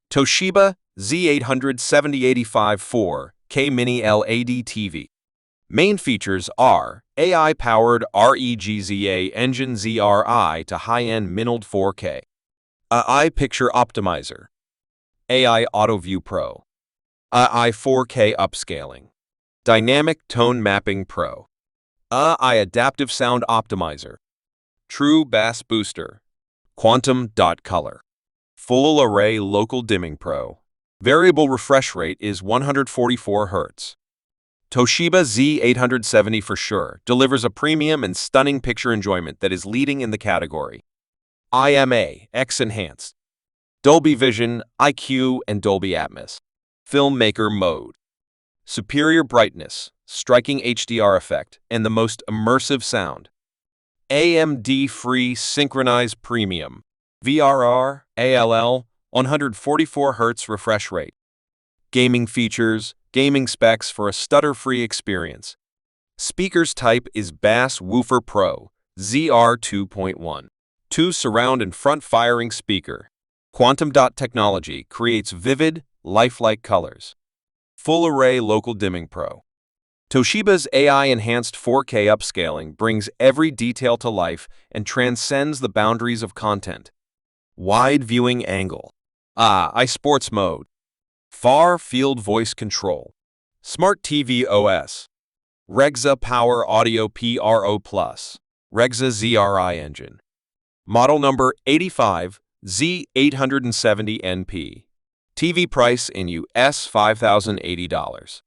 Toshiba Z870 85/4K Mini LED TV. Main features are AI-powered REGZA engine ZRI to high-end minild 4K, AI Picture Optimizer, AI Auto View Pro, AI 4K Upscaling, Dynamic Tone Mapping Pro, AI Adaptive Sound Optimizer, True Bass Booster, Quantum Dot Color, Full Array Local Dimming Pro. Variable refresh rate is 144 Hz. Toshiba Z870 for sure delivers a premium and stunning picture enjoyment that is leading in the category. IMA X Enhanced, Dolby Vision, IQ, and Dolby Atmos. Filmmaker Mode. Superior brightness, striking HDR effect, and the most immersive sound. AMD-free Synchronized Premium. VRR, ALL, 144 Hz refresh rate. Gaming features, gaming specs for a stutter-free experience. Speakers type is Bass Woofer Pro, ZR 2.1. 2 surround and front firing speaker. Quantum Dot technology creates vivid, lifelike colors. Full Array Local Dimming Pro. Toshiba's AI-enhanced 4K upscaling brings every detail to life and transcends the boundaries of content. Wide viewing angle. iSports mode. Far field voice control. Smart TV OS. Regza Power Audio Pro Plus. Regza ZRI engine. Model number 85 Z870NP. TV price in US $5,080.